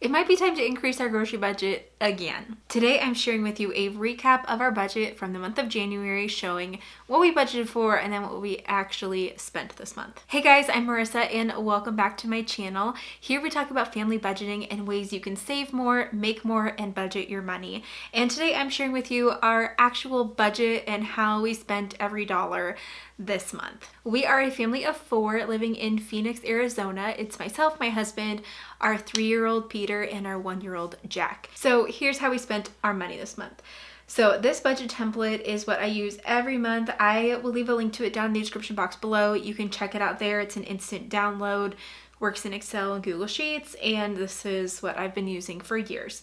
it might be time to increase our grocery budget again. Today I'm sharing with you a recap of our budget from the month of January, showing what we budgeted for and then what we actually spent this month. Hey guys, I'm Marissa and welcome back to my channel. Here we talk about family budgeting and ways you can save more, make more, and budget your money. And today I'm sharing with you our actual budget and how we spent every dollar this month. We are a family of 4 living in Phoenix, Arizona. It's myself, my husband, our 3-year-old Peter, and our 1-year-old Jack. So here's how we spent our money this month. So this budget template is what I use every month. I will leave a link to it down in the description box below. You can check it out there. It's an instant download, works in Excel and Google Sheets, and this is what I've been using for years.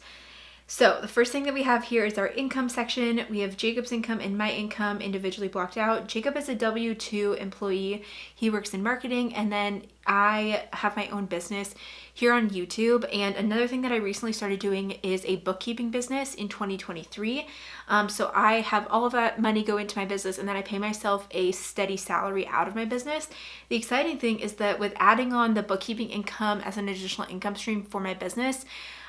So the first thing that we have here is our income section. We have Jacob's income and my income individually blocked out. Jacob is a W-2 employee. He works in marketing, and then I have my own business here on YouTube. And another thing that I recently started doing is a bookkeeping business in 2023. So I have all of that money go into my business, and then I pay myself a steady salary out of my business. The exciting thing is that with adding on the bookkeeping income as an additional income stream for my business,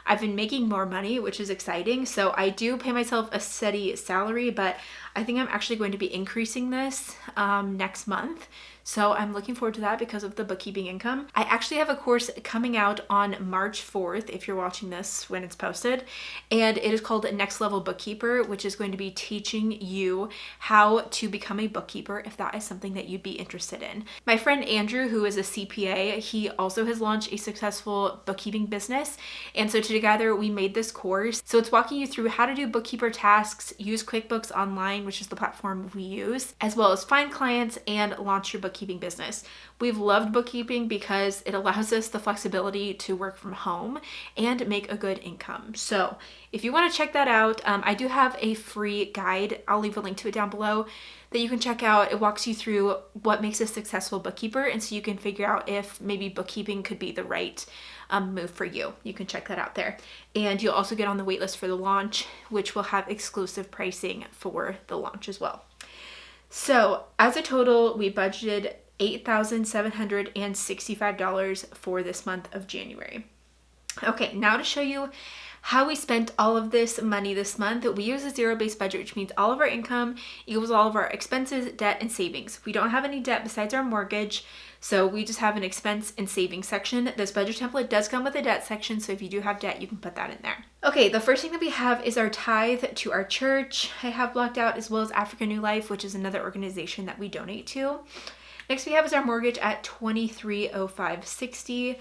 I've been making more money, which is exciting. So I do pay myself a steady salary, but I think I'm actually going to be increasing this next month. So I'm looking forward to that because of the bookkeeping income. I actually have a course coming out on March 4th, if you're watching this when it's posted, and it is called Next Level Bookkeeper, which is going to be teaching you how to become a bookkeeper if that is something that you'd be interested in. My friend Andrew, who is a CPA, he also has launched a successful bookkeeping business, and so together we made this course. So it's walking you through how to do bookkeeper tasks, use QuickBooks Online, which is the platform we use, as well as find clients and launch your bookkeeping business. We've loved bookkeeping because it allows us the flexibility to work from home and make a good income. So if you want to check that out, I do have a free guide. I'll leave a link to it down below that you can check out. It walks you through what makes a successful bookkeeper, and so you can figure out if maybe bookkeeping could be the right move for you. You can check that out there. And you'll also get on the waitlist for the launch, which will have exclusive pricing for the launch as well. So as a total, we budgeted $8,765 for this month of January. Okay, now to show you how we spent all of this money this month. We use a zero-based budget, which means all of our income equals all of our expenses, debt, and savings. We don't have any debt besides our mortgage, so we just have an expense and savings section. This budget template does come with a debt section, so if you do have debt, you can put that in there. Okay, the first thing that we have is our tithe to our church. I have blocked out, as well as Africa New Life, which is another organization that we donate to. Next we have is our mortgage at $23,0560.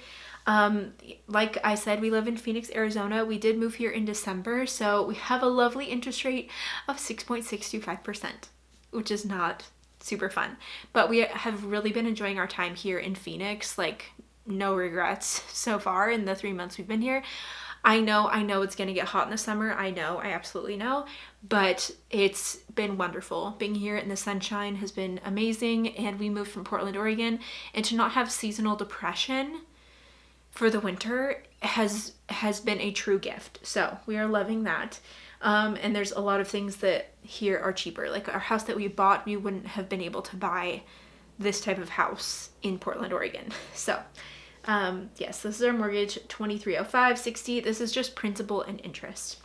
Like I said, we live in Phoenix, Arizona. We did move here in December, so we have a lovely interest rate of 6.625%, which is not super fun. But we have really been enjoying our time here in Phoenix, like no regrets so far in the 3 months we've been here. I know it's gonna get hot in the summer. I absolutely know, but it's been wonderful. Being here in the sunshine has been amazing, and we moved from Portland, Oregon, and to not have seasonal depression for the winter has been a true gift. So we are loving that. And there's a lot of things that here are cheaper. Like our house that we bought, we wouldn't have been able to buy this type of house in Portland, Oregon. So yes, this is our mortgage, $23,0560. This is just principal and interest.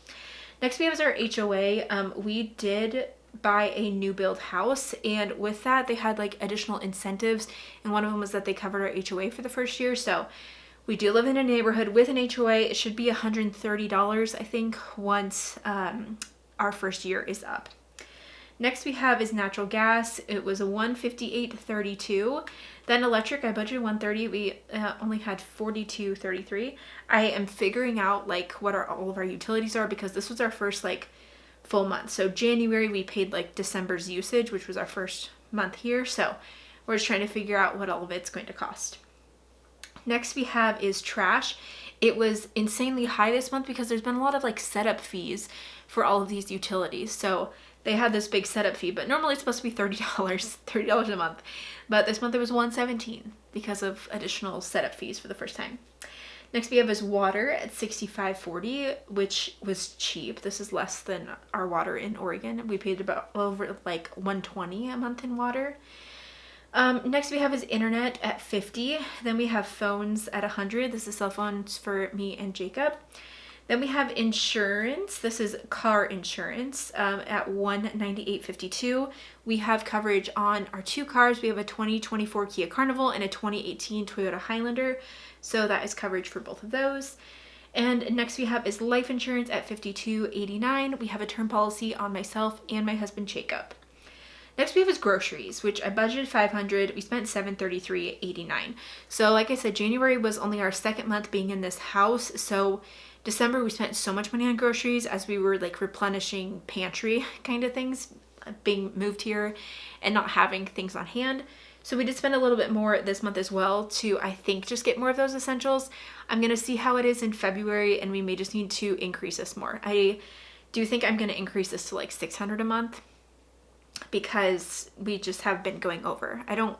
Next we have is our HOA. We did buy a new build house, and with that they had like additional incentives, and one of them was that they covered our HOA for the first year. So we do live in a neighborhood with an HOA. It should be $130, I think, once our first year is up. Next we have is natural gas. It was a $158.32. Then electric, I budgeted $130. We only had $42.33. I am figuring out like what all of our utilities are, because this was our first like full month. So January we paid like December's usage, which was our first month here. So we're just trying to figure out what all of it's going to cost. Next we have is trash. It was insanely high this month because there's been a lot of like setup fees for all of these utilities. So they had this big setup fee, but normally it's supposed to be $30 a month. But this month it was $117 because of additional setup fees for the first time. Next we have is water at $65.40, which was cheap. This is less than our water in Oregon. We paid about over like $120 a month in water. Next we have is internet at 50. Then we have phones at 100. This is cell phones for me and Jacob. Then we have insurance. This is car insurance at $198.52. We have coverage on our 2 cars. We have a 2024 Kia Carnival and a 2018 Toyota Highlander. So that is coverage for both of those. And next we have is life insurance at $52.89. We have a term policy on myself and my husband Jacob. Next we have is groceries, which I budgeted $500. We spent $733.89. So like I said, January was only our second month being in this house. So December we spent so much money on groceries as we were like replenishing pantry kind of things, being moved here and not having things on hand. So we did spend a little bit more this month as well to, I think, just get more of those essentials. I'm going to see how it is in February, and we may just need to increase this more. I do think I'm going to increase this to like $600 a month because we just have been going over. I don't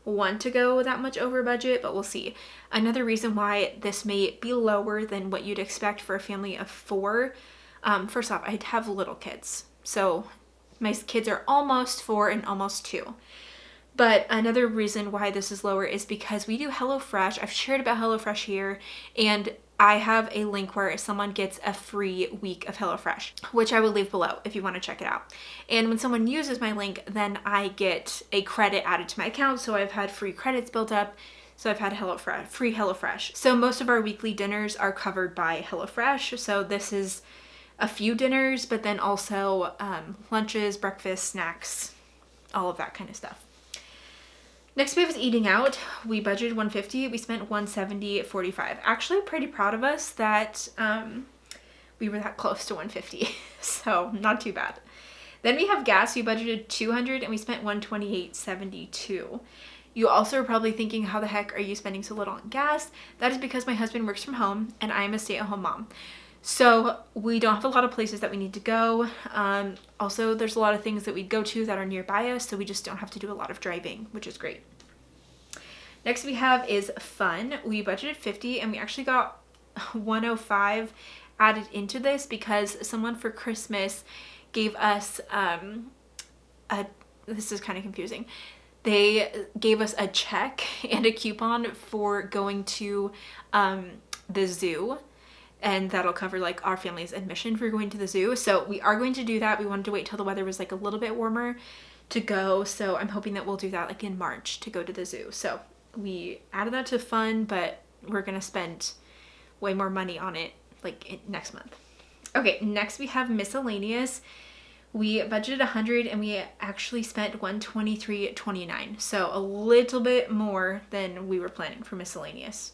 want to go that much over budget, but we'll see. Another reason why this may be lower than what you'd expect for a family of 4. First off, I have little kids. So my kids are almost 4 and almost 2. But another reason why this is lower is because we do HelloFresh. I've shared about HelloFresh here, and I have a link where someone gets a free week of HelloFresh, which I will leave below if you want to check it out. And when someone uses my link, then I get a credit added to my account. So I've had free credits built up. So I've had HelloFresh, free HelloFresh. So most of our weekly dinners are covered by HelloFresh. So this is a few dinners, but then also lunches, breakfast, snacks, all of that kind of stuff. Next we have is eating out. We budgeted $150. We spent $170.45. Actually pretty proud of us that we were that close to $150. So not too bad. Then we have gas. We budgeted $200 and we spent $128.72. You also are probably thinking, how the heck are you spending so little on gas? That is because my husband works from home and I am a stay-at-home mom. So we don't have a lot of places that we need to go. Also, there's a lot of things that we go to that are nearby us, so we just don't have to do a lot of driving, which is great. Next we have is fun. We budgeted $50 and we actually got $105 added into this because someone for Christmas gave us this is kind of confusing. They gave us a check and a coupon for going to the zoo. And that'll cover like our family's admission for going to the zoo. So we are going to do that. We wanted to wait till the weather was like a little bit warmer to go. So I'm hoping that we'll do that like in March to go to the zoo. So we added that to fun, but we're going to spend way more money on it like next month. Okay, next we have miscellaneous. We budgeted $100 and we actually spent $123.29. So a little bit more than we were planning for miscellaneous.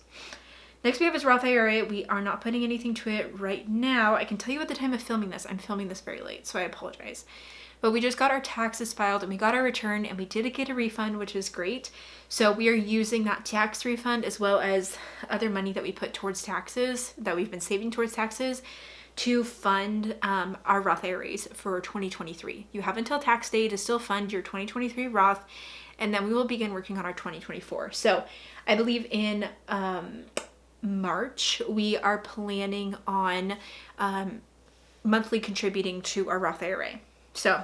Next we have is Roth IRA. We are not putting anything to it right now. I can tell you at the time of filming this, I'm filming this very late, so I apologize. But we just got our taxes filed and we got our return and we did get a refund, which is great. So we are using that tax refund as well as other money that we put towards taxes, that we've been saving towards taxes, to fund our Roth IRAs for 2023. You have until tax day to still fund your 2023 Roth, and then we will begin working on our 2024. So I believe in March, we are planning on monthly contributing to our Roth IRA. So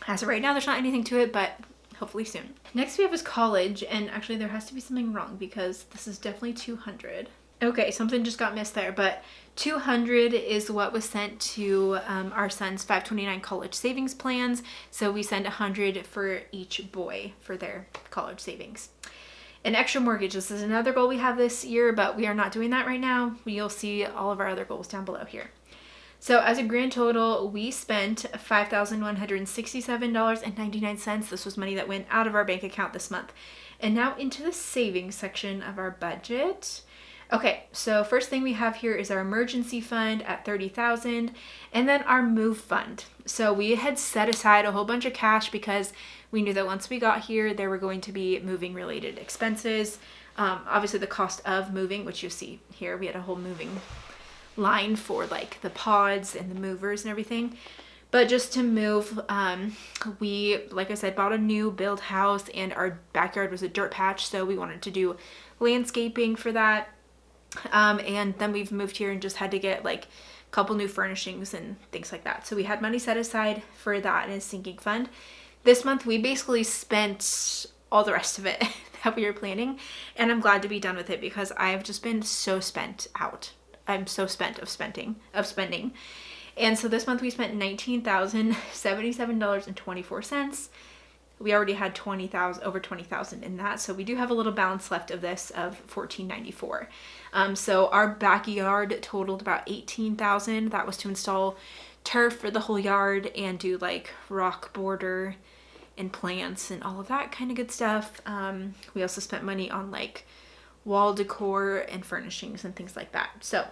as of right now, there's not anything to it, but hopefully soon. Next we have is college, and actually there has to be something wrong because this is definitely $200. Okay, something just got missed there, but $200 is what was sent to our son's 529 college savings plans. So we send $100 for each boy for their college savings. An extra mortgage. This is another goal we have this year, but we are not doing that right now. You'll see all of our other goals down below here. So as a grand total, we spent $5,167.99. This was money that went out of our bank account this month. And now into the savings section of our budget. Okay, so first thing we have here is our emergency fund at $30,000, and then our move fund. So we had set aside a whole bunch of cash because we knew that once we got here, there were going to be moving related expenses. Obviously the cost of moving, which you see here, we had a whole moving line for like the pods and the movers and everything. But just to move, we, like I said, bought a new build house, and our backyard was a dirt patch, so we wanted to do landscaping for that. And then we've moved here and just had to get like a couple new furnishings and things like that. So we had money set aside for that in a sinking fund. This month we basically spent all the rest of it that we were planning. And I'm glad to be done with it because I have just been so spent out. I'm so spent of spending. And so this month we spent $19,077.24. We already had over 20,000 in that. So we do have a little balance left of this of $14.94. So our backyard totaled about $18,000. That was to install turf for the whole yard and do like rock border and plants and all of that kind of good stuff. We also spent money on like wall decor and furnishings and things like that. So I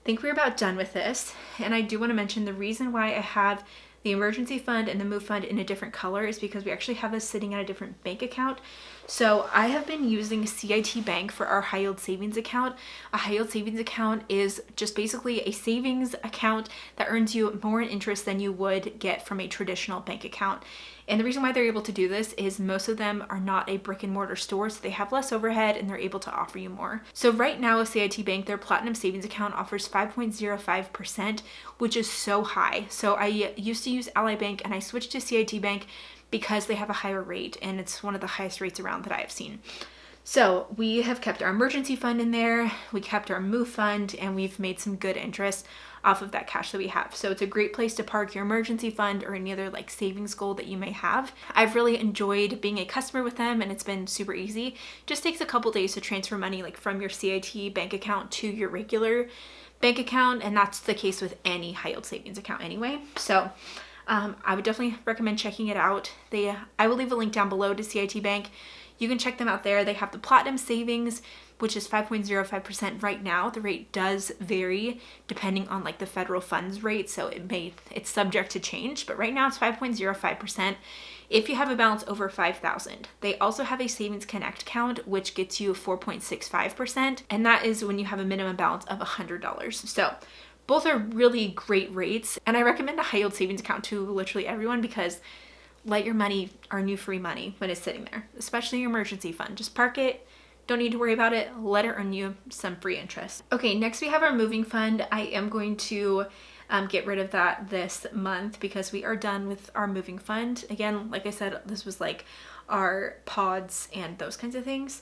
think we're about done with this. And I do want to mention the reason why I have the emergency fund and the move fund in a different color is because we actually have this sitting at a different bank account. So I have been using CIT Bank for our high yield savings account. A high yield savings account is just basically a savings account that earns you more in interest than you would get from a traditional bank account. And the reason why they're able to do this is most of them are not a brick and mortar store, so they have less overhead and they're able to offer you more. So right now with CIT Bank, their Platinum Savings account offers 5.05%, which is so high. So I used to use Ally Bank and I switched to CIT Bank because they have a higher rate and it's one of the highest rates around that I have seen. So we have kept our emergency fund in there, we kept our move fund, and we've made some good interest off of that cash that we have. So it's a great place to park your emergency fund or any other like savings goal that you may have. I've really enjoyed being a customer with them and it's been super easy. Just takes a couple days to transfer money like from your CIT bank account to your regular bank account, and that's the case with any high yield savings account anyway. So I would definitely recommend checking it out. I will leave a link down below to CIT Bank. You can check them out there. They have the Platinum Savings, which is 5.05% right now. The rate does vary depending on like the federal funds rate, so it's subject to change, but right now it's 5.05% if you have a balance over 5,000. They also have a Savings Connect account, which gets you 4.65%, and that is when you have a minimum balance of $100. So both are really great rates, and I recommend a high yield savings account to literally everyone because let your money earn you free money when it's sitting there, especially your emergency fund. Just park it. Don't need to worry about it. Let it earn you some free interest. Okay, next we have our moving fund. I am going to get rid of that this month because we are done with our moving fund. Again, like I said, this was like our pods and those kinds of things.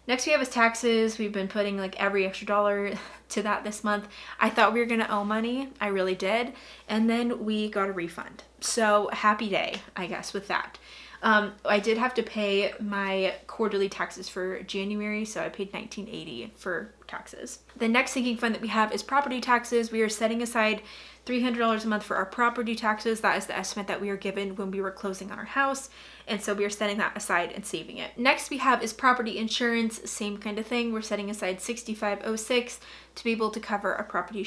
Next we have is taxes. We've been putting like every extra dollar to that this month. I thought we were gonna owe money. I really did. And then we got a refund. So happy day, I guess, with that. I did have to pay my quarterly taxes for January, so I paid $19.80 for taxes. The next sinking fund that we have is property taxes. We are setting aside $300 a month for our property taxes. That is the estimate that we were given when we were closing on our house, and so we are setting that aside and saving it. Next we have is property insurance. Same kind of thing. We're setting aside $65.06 to be able to cover our property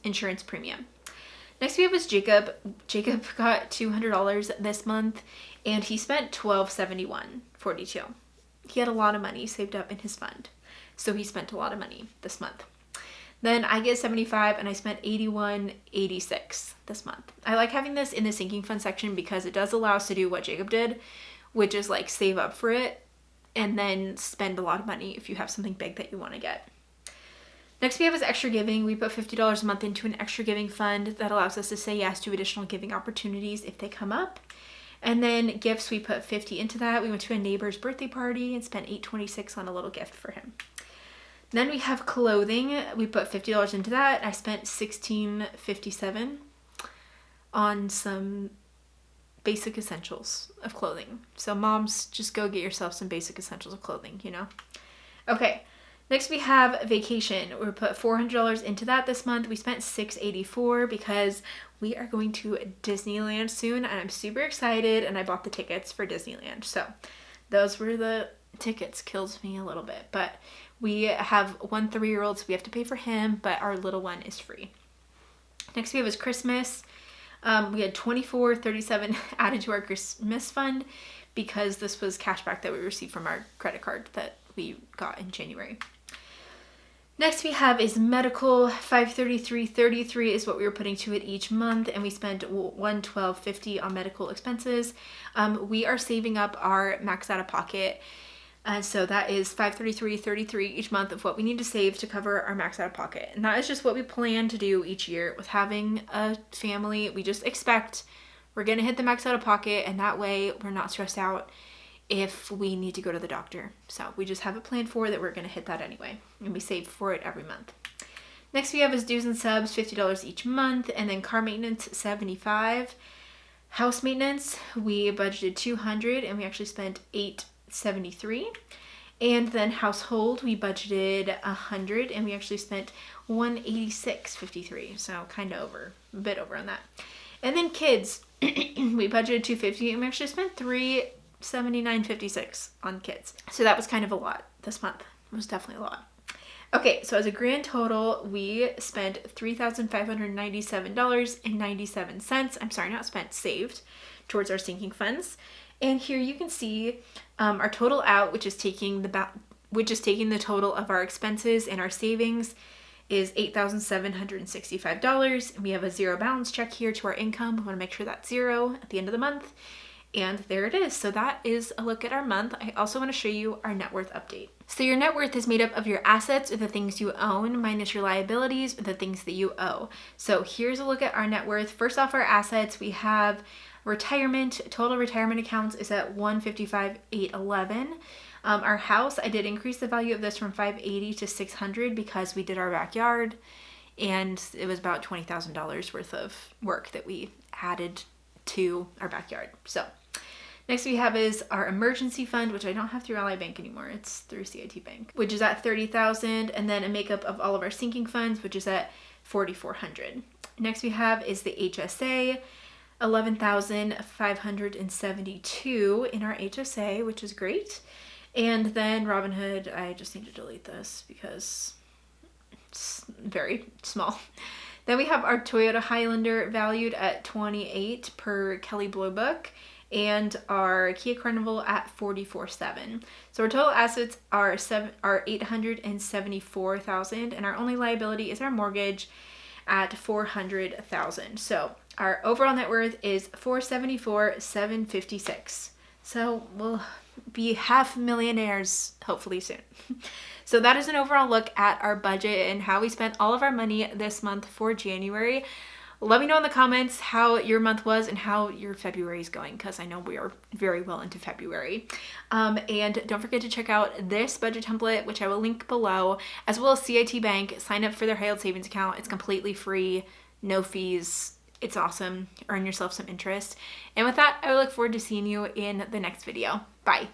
insurance premium. Next we have is Jacob. Jacob got $200 this month and he spent $1271.42. He had a lot of money saved up in his fund, so he spent a lot of money this month. Then I get $75 and I spent $81.86 this month. I like having this in the sinking fund section because it does allow us to do what Jacob did, which is like save up for it and then spend a lot of money if you have something big that you want to get. Next we have is extra giving. We put $50 a month into an extra giving fund that allows us to say yes to additional giving opportunities if they come up. And then gifts, we put $50 into that. We went to a neighbor's birthday party and spent $826 on a little gift for him. Then we have clothing. We put $50 into that. I spent $16.57 on some basic essentials of clothing. So moms, just go get yourself some basic essentials of clothing, you know? Okay. Next we have vacation. We put $400 into that this month. We spent $684 because we are going to Disneyland soon and I'm super excited, and I bought the tickets for Disneyland. So those were the tickets. Kills me a little bit, but we have one 3-year-old, so we have to pay for him, but our little one is free. Next we have is Christmas. We had $24.37 added to our Christmas fund because this was cash back that we received from our credit card that we got in January. Next we have is medical. $533.33 is what we were putting to it each month, and we spent $112.50 on medical expenses. We are saving up our max out of pocket, so that is $533.33 each month of what we need to save to cover our max out of pocket, and that is just what we plan to do each year. With having a family, we just expect we're gonna hit the max out of pocket, and that way we're not stressed out if we need to go to the doctor. So we just have it planned for that we're going to hit that anyway, and we save for it every month. Next we have is dues and subs, $50 each month, and then car maintenance, $75. House maintenance, we budgeted $200 and we actually spent $873. And then household, we budgeted $100 and we actually spent $186.53. So kind of over, a bit over on that. And then kids, we budgeted $250 and we actually spent $379.56 on kids. So that was kind of a lot this month. It was definitely a lot. Okay, so as a grand total, we spent $3,597.97. I'm sorry, not spent, saved towards our sinking funds. And here you can see our total out, which is taking the total of our expenses and our savings, is $8,765. And we have a zero balance check here to our income. We want to make sure that's zero at the end of the month. And there it is. So that is a look at our month. I also want to show you our net worth update. So your net worth is made up of your assets, or the things you own, minus your liabilities, or the things that you owe. So here's a look at our net worth. First off, our assets, we have retirement. Total retirement accounts is at $155,811. Our house, I did increase the value of this from $580 to $600 because we did our backyard, and it was about $20,000 worth of work that we added to our backyard. So next we have is our emergency fund, which I don't have through Ally Bank anymore. It's through CIT Bank, which is at $30,000, and then a makeup of all of our sinking funds, which is at $4,400. Next we have is the HSA, $11,572 in our HSA, which is great. And then Robinhood, I just need to delete this because it's very small. Then we have our Toyota Highlander valued at $28,000 per Kelley Blue Book, and our Kia Carnival at $44,700. So our total assets are $874,000, and our only liability is our mortgage at $400,000. So our overall net worth is $474,756. So we'll be half millionaires hopefully soon. So that is an overall look at our budget and how we spent all of our money this month for January. Let me know in the comments how your month was and how your February is going, because I know we are very well into February. And don't forget to check out this budget template, which I will link below, as well as CIT Bank. Sign up for their high yield savings account. It's completely free, no fees. It's awesome. Earn yourself some interest. And with that, I look forward to seeing you in the next video. Bye.